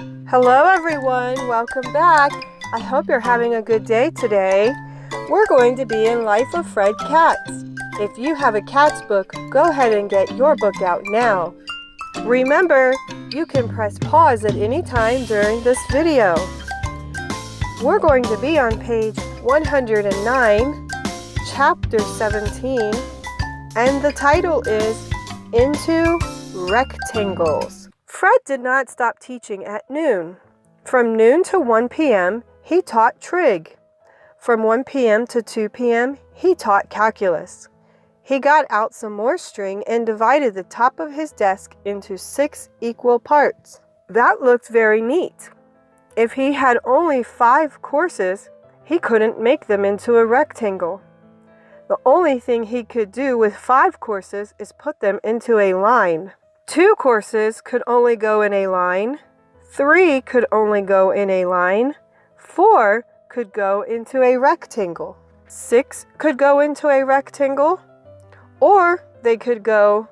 Hello everyone, welcome back. I hope you're having a good day today. We're going to be in Life of Fred Cats. If you have a Cats book, go ahead and get your book out now. Remember, you can press pause at any time during this video. We're going to be on page 109, chapter 17, and the title is Into Rectangles. Fred did not stop teaching at noon. From noon to 1 p.m., he taught trig. From 1 p.m. to 2 p.m., he taught calculus. He got out some more string and divided the top of his desk into 6 equal parts. That looked very neat. If he had only 5 courses, he couldn't make them into a rectangle. The only thing he could do with 5 courses is put them into a line. 2 courses could only go in a line. 3 could only go in a line. 4 could go into a rectangle. 6 could go into a rectangle. Or they could go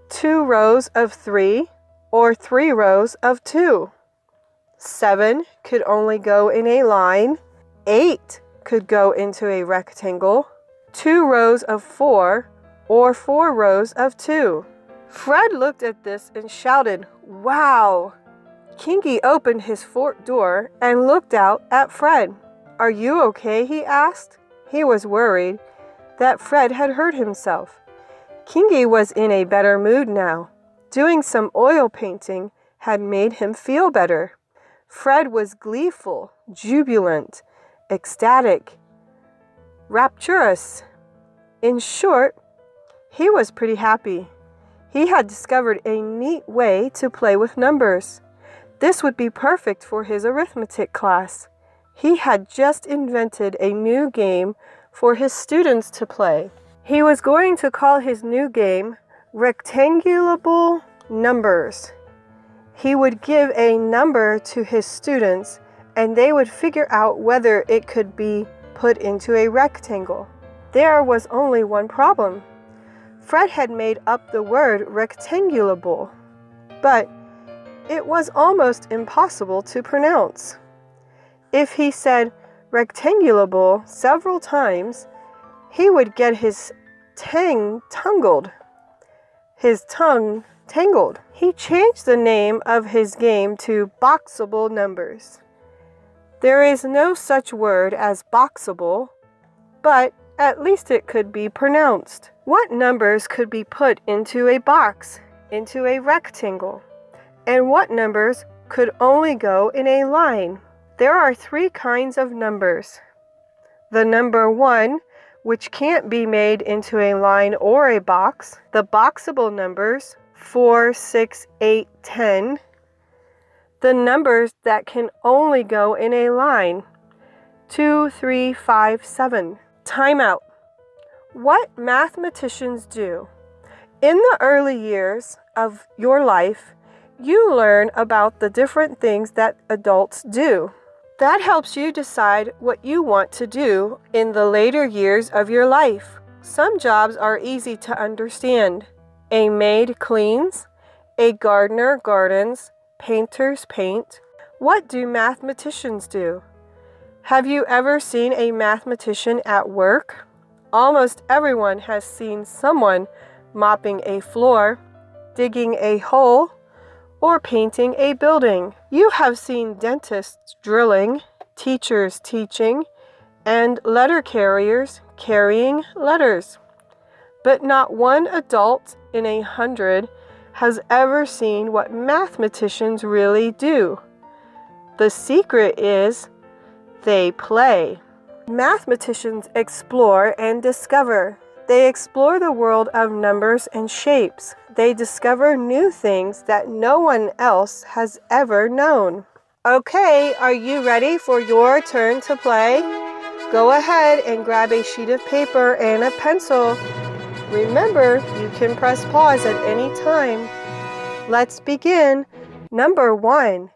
2 rows of 3 or 3 rows of 2. 7 could only go in a line. 8 could go into a rectangle. 2 rows of 4 or 4 rows of 2. Fred looked at this and shouted, "Wow!" Kinky opened his fort door and looked out at Fred. "Are you okay?" he asked. He was worried that Fred had hurt himself. Kinky was in a better mood now. Doing some oil painting had made him feel better. Fred was gleeful, jubilant, ecstatic, rapturous. In short, he was pretty happy. He had discovered a neat way to play with numbers. This would be perfect for his arithmetic class. He had just invented a new game for his students to play. He was going to call his new game Rectangulable Numbers. He would give a number to his students and they would figure out whether it could be put into a rectangle. There was only one problem. Fred had made up the word rectangulable, but it was almost impossible to pronounce. If he said rectangulable several times, he would get his tongue tangled. He changed the name of his game to Boxable Numbers. There is no such word as boxable, but at least it could be pronounced. What numbers could be put into a box, into a rectangle? And what numbers could only go in a line? There are 3 kinds of numbers. The number 1, which can't be made into a line or a box. The boxable numbers, 4, 6, 8, 10. The numbers that can only go in a line, 2, 3, 5, 7. Timeout. What mathematicians do. In the early years of your life, you learn about the different things that adults do. That helps you decide what you want to do in the later years of your life. Some jobs are easy to understand. A maid cleans, a gardener gardens, painters paint. What do mathematicians do? Have you ever seen a mathematician at work? Almost everyone has seen someone mopping a floor, digging a hole, or painting a building. You have seen dentists drilling, teachers teaching, and letter carriers carrying letters. But not one adult in 100 has ever seen what mathematicians really do. The secret is they play. Mathematicians explore and discover. They explore the world of numbers and shapes. They discover new things that no one else has ever known. Okay, are you ready for your turn to play? Go ahead and grab a sheet of paper and a pencil. Remember, you can press pause at any time. Let's begin. Number 1.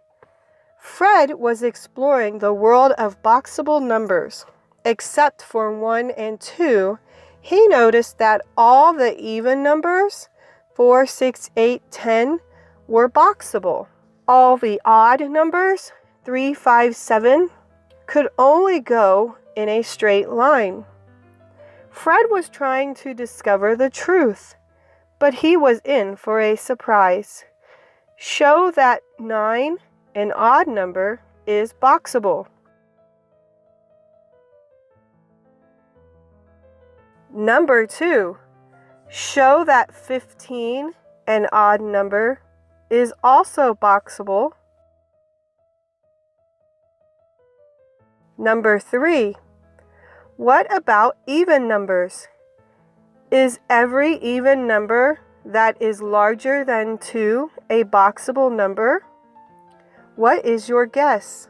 Fred was exploring the world of boxable numbers. Except for 1 and 2, he noticed that all the even numbers, 4, 6, 8, 10, were boxable. All the odd numbers, 3, 5, 7, could only go in a straight line. Fred was trying to discover the truth, but he was in for a surprise. Show that 9, an odd number, is boxable. Number 2. Show that 15, an odd number, is also boxable. Number 3. What about even numbers? Is every even number that is larger than 2 a boxable number? What is your guess?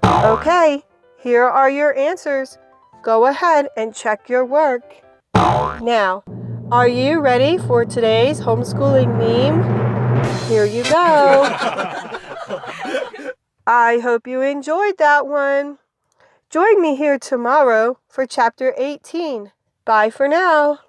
Okay, here are your answers. Go ahead and check your work. Now, are you ready for today's homeschooling meme? Here you go. I hope you enjoyed that one. Join me here tomorrow for Chapter 18. Bye for now.